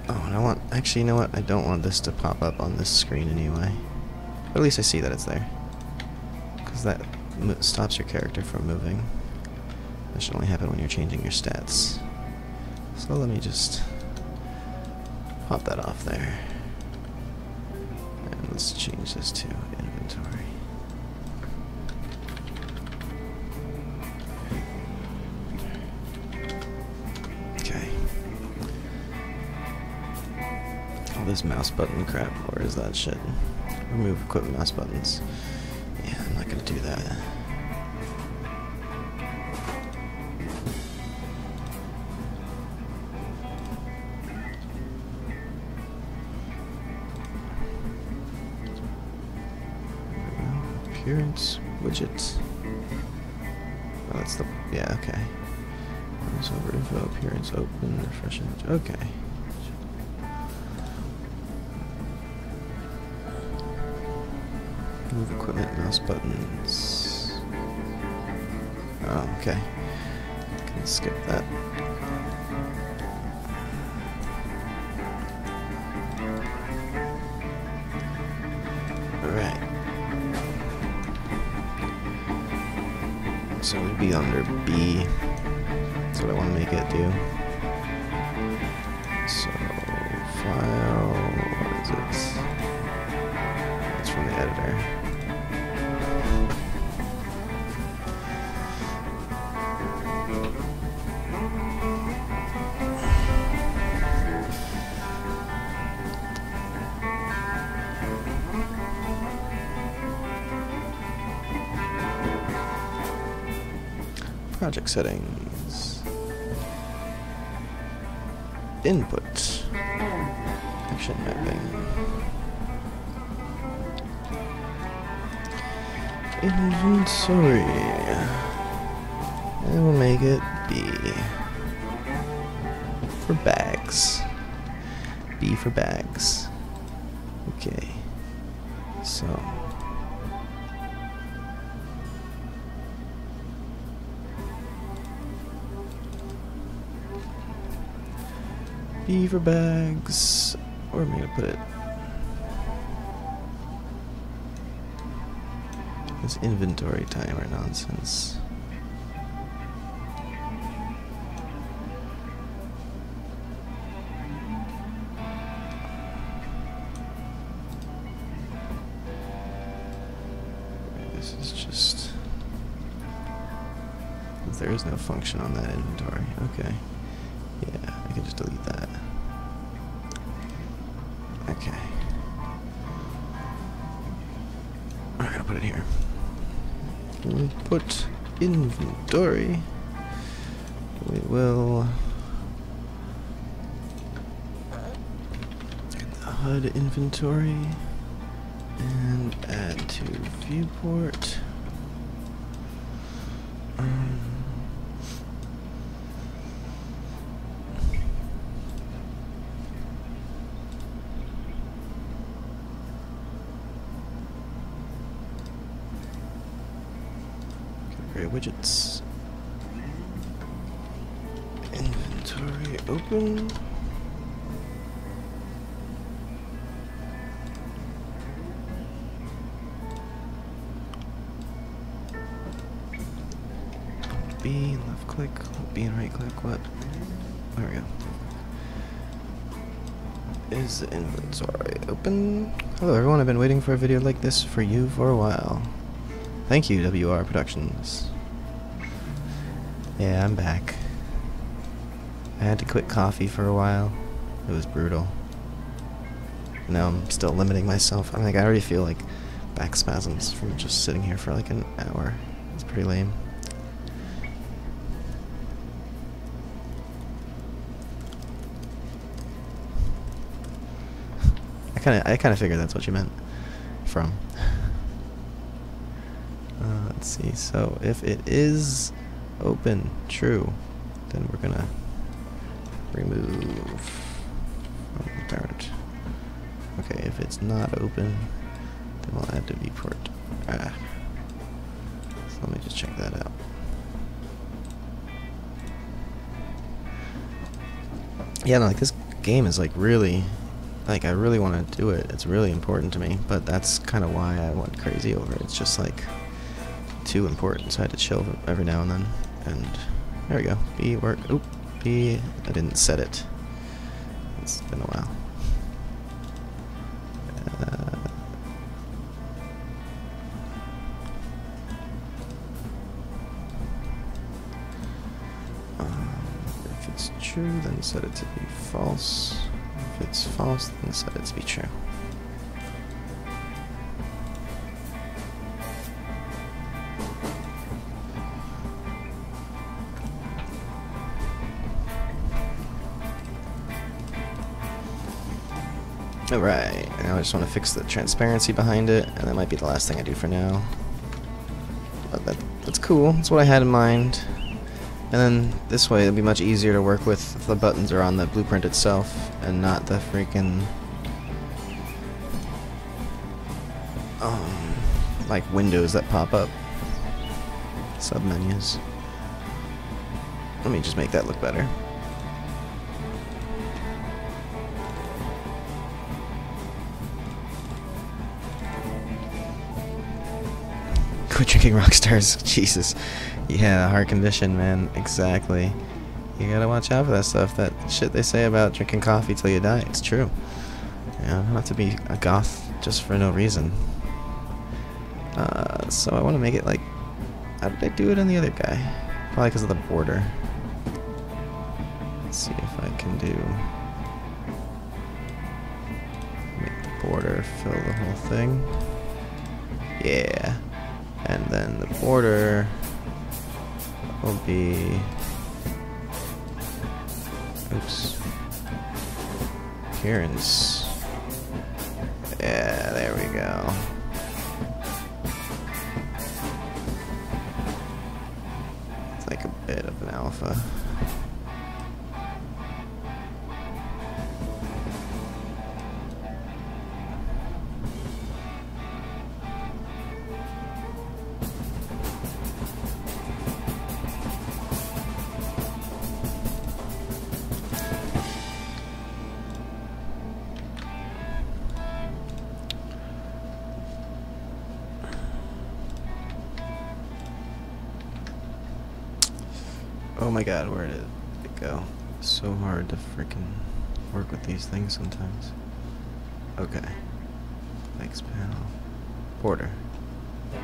Oh, and I want... Actually, you know what? I don't want this to pop up on this screen anyway. But at least I see that it's there. Because that stops your character from moving. That should only happen when you're changing your stats. So let me just pop that off there. And let's change this to inventory. Okay. All this mouse button crap, where is that shit? Remove equipment mouse buttons. Yeah, I'm not gonna do that. Appearance widget. Oh, that's the... Yeah, okay. Mouse over info, appearance open, refresh image. Okay. Move equipment mouse buttons. Oh, okay. Can skip that. Alright. So it'd be under B. That's what I want to make it do. So, file, what is it? It's from the editor. Project settings. Input. Action mapping. Inventory. And we'll make it B. For bags. B for bags. Okay. So. B for bags. Where am I gonna put it? This inventory timer nonsense. This is just... There is no function on that inventory. Okay. Yeah, I can just delete that. Okay. I'm gonna put it here. We'll put inventory. We will HUD inventory and add to viewport. Widgets. Inventory open. B and left click, B and right click, what? There we go. Is the inventory open? Hello everyone, I've been waiting for a video like this for you for a while. Thank you, WR Productions. Yeah, I'm back. I had to quit coffee for a while. It was brutal. Now I'm still limiting myself. I mean, like, I already feel like back spasms from just sitting here for like an hour. It's pretty lame. I kind of figured that's what you meant. From. Let's see. So if it is open, true, then we're gonna remove from parent. Okay, if it's not open, then we'll add to viewport. So let me just check that out. Yeah, no, like this game is like really, like I really want to do it. It's really important to me, but that's kind of why I went crazy over it. It's just like too important, so I had to chill every now and then. And there we go. B work. Oop. B. I didn't set it. It's been a while. If it's true, then set it to be false. If it's false, then set it to be true. Alright, now I just want to fix the transparency behind it, and that might be the last thing I do for now. But that's cool, that's what I had in mind. And then this way it'll be much easier to work with if the buttons are on the blueprint itself, and not the freaking like windows that pop up. Submenus. Let me just make that look better. Quit drinking Rockstars. Jesus. Yeah, heart condition, man. Exactly. You gotta watch out for that stuff. That shit they say about drinking coffee till you die. It's true. You know, I don't have to be a goth just for no reason. So I want to make it like... How did I do it on the other guy? Probably because of the border. Let's see if I can do... Make the border fill the whole thing. Yeah. And then the border will be... Oops. Appearance. Yeah, there we go. It's like a bit of an alpha. Oh my god, where did it go? It's so hard to freaking work with these things sometimes. Okay. Next panel. Border.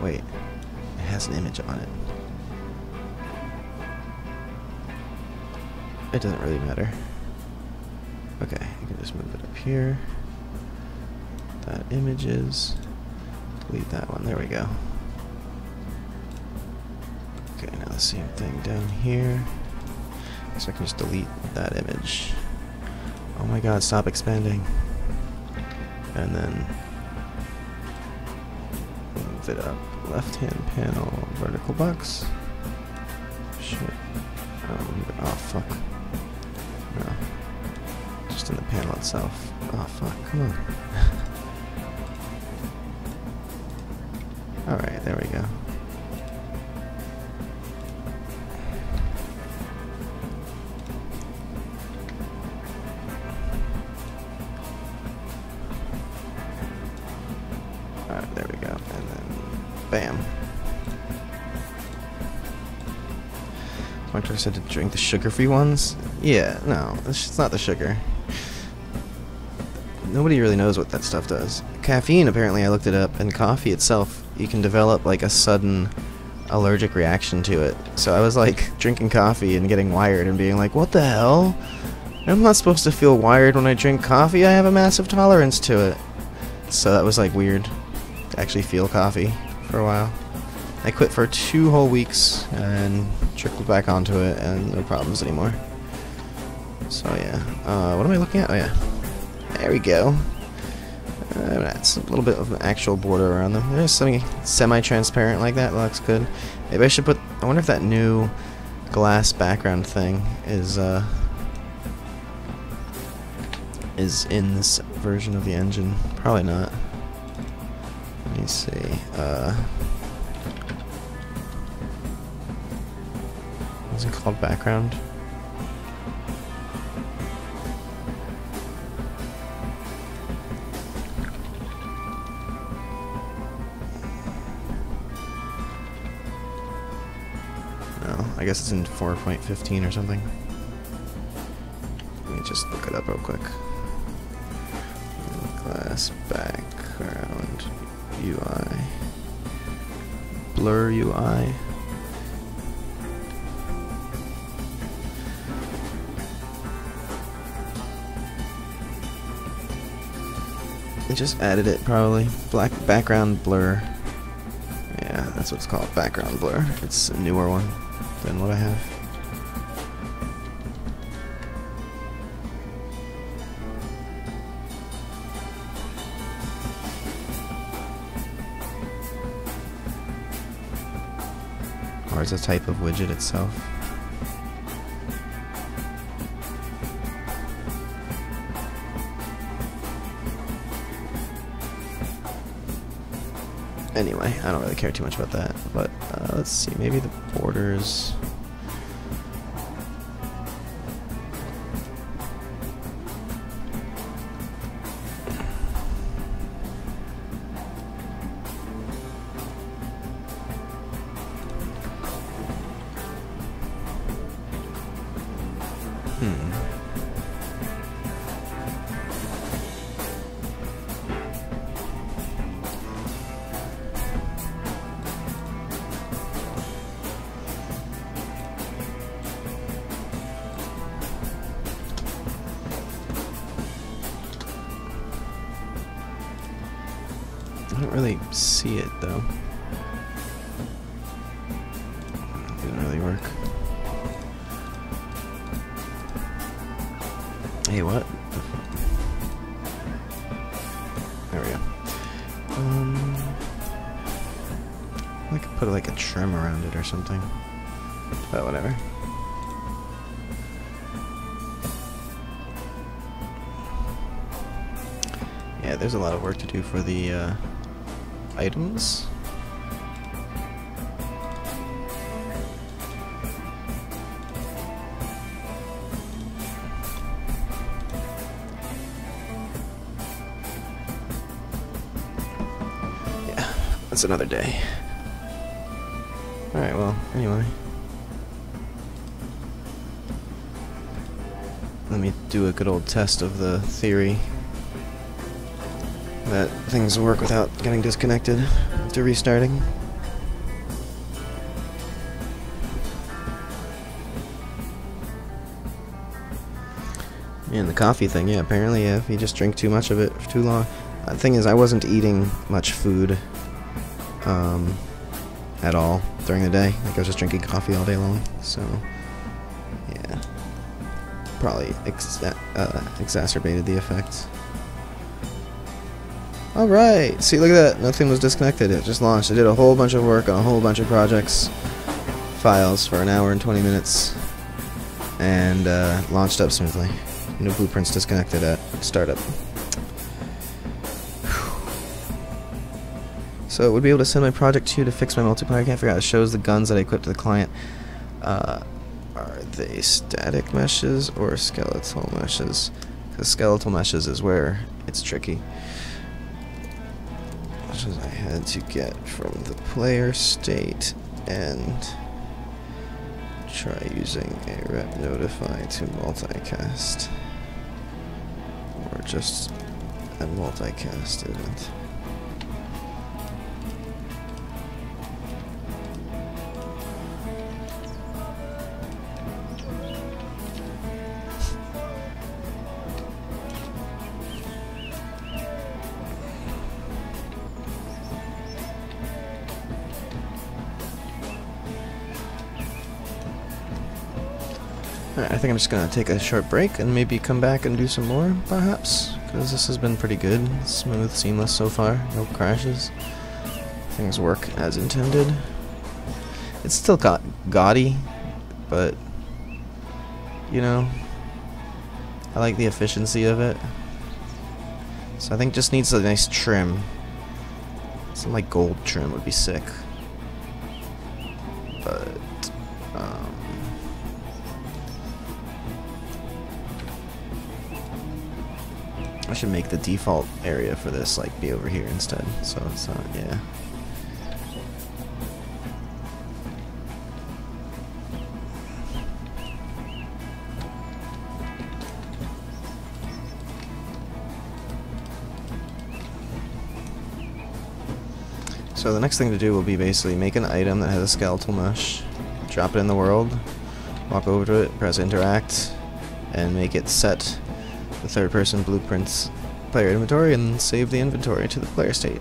Wait. It has an image on it. It doesn't really matter. Okay, you can just move it up here. That images. Delete that one. There we go. Okay, now the same thing down here. So I can just delete that image. Oh my god, stop expanding. and then move it up. Left-hand panel, vertical box. Shit. Oh, fuck. No. Just in the panel itself. Oh, fuck. Come on. Alright, there we go. Alright, there we go. And then, bam. Doctor said to drink the sugar-free ones? Yeah, no, it's not the sugar. Nobody really knows what that stuff does. Caffeine, apparently, I looked it up, and coffee itself, you can develop like a sudden allergic reaction to it. So I was like drinking coffee and getting wired and being like, what the hell? I'm not supposed to feel wired when I drink coffee. I have a massive tolerance to it. So that was like weird to actually feel coffee for a while. I quit for 2 whole weeks and trickled back onto it and no problems anymore. So yeah, what am I looking at? Oh yeah, there we go. That's a little bit of an actual border around them. There's something semi-transparent like that. That looks good. Maybe I should put. I wonder if that new glass background thing is in this version of the engine. Probably not. Let me see. What's it called? Background? No, I guess it's in 4.15 or something. Let me just look it up real quick. Glass background UI. Blur UI. I just added it probably. Black background blur. Yeah, that's what it's called. Background blur. It's a newer one than what I have. Or it's a type of widget itself. Anyway, I don't really care too much about that, but let's see, maybe the borders. I don't really see it though. It didn't really work. Hey, what? There we go. I could put like a trim around it or something. But whatever. Yeah, there's a lot of work to do for the items. Yeah, that's another day. Alright, well, anyway. Let me do a good old test of the theory that things work without getting disconnected after restarting. And the coffee thing, yeah, apparently if you just drink too much of it for too long. The thing is, I wasn't eating much food at all during the day. Like, I was just drinking coffee all day long, so yeah, probably exacerbated the effects. Alright, see, look at that. Nothing was disconnected. It just launched. I did a whole bunch of work on a whole bunch of projects, files for an hour and 20 minutes, and launched up smoothly. No blueprints disconnected at startup. So it would be able to send my project 2 to fix my multiplayer. I can't figure out. It shows the guns that I equipped to the client. Are they static meshes or skeletal meshes? Because skeletal meshes is where it's tricky. Which is I had to get from the player state and try using a rep notify to multicast. Or just a multicast event. Alright, I think I'm just gonna take a short break and maybe come back and do some more, perhaps, because this has been pretty good. Smooth, seamless so far, no crashes. Things work as intended. It's still got gaudy, but, you know, I like the efficiency of it. So I think it just needs a nice trim. Some like gold trim would be sick. But, I should make the default area for this like be over here instead, so it's not, yeah. So the next thing to do will be basically make an item that has a skeletal mesh, drop it in the world, walk over to it, press interact, and make it set the third-person blueprints player inventory and save the inventory to the player state.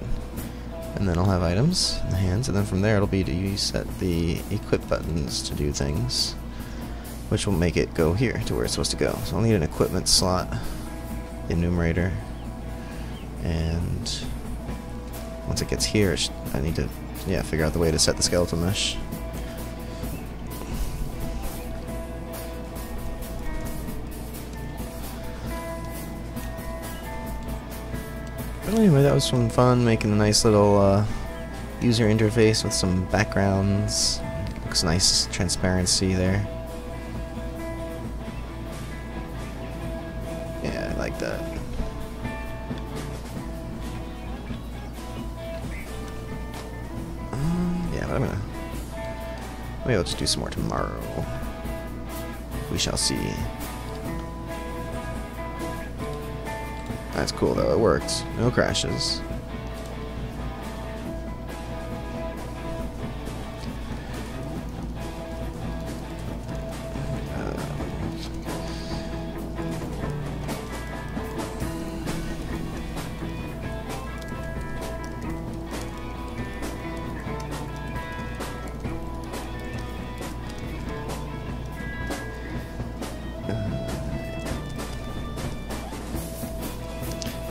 And then I'll have items in the hands, and then from there it'll be to set the equip buttons to do things, which will make it go here to where it's supposed to go. So I'll need an equipment slot enumerator, and once it gets here, I need to figure out the way to set the skeletal mesh. But anyway, that was some fun, making a nice little user interface with some backgrounds. Looks nice, transparency there. Yeah, I like that. Yeah, but maybe I'll just do some more tomorrow. We shall see. That's cool though, it worked. No crashes.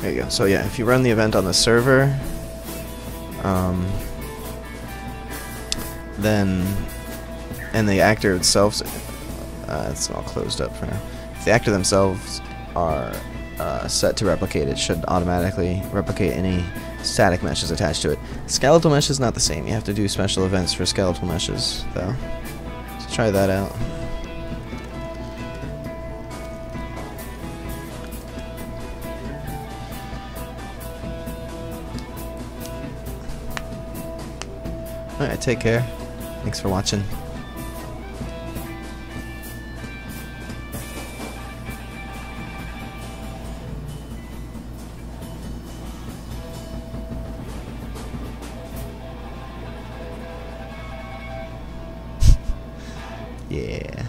There you go. So yeah, if you run the event on the server, then, and the actor itself, it's all closed up for now. If the actor themselves are set to replicate, it should automatically replicate any static meshes attached to it. Skeletal mesh is not the same. You have to do special events for skeletal meshes, though. So try that out. Alright, take care. Thanks for watching. Yeah.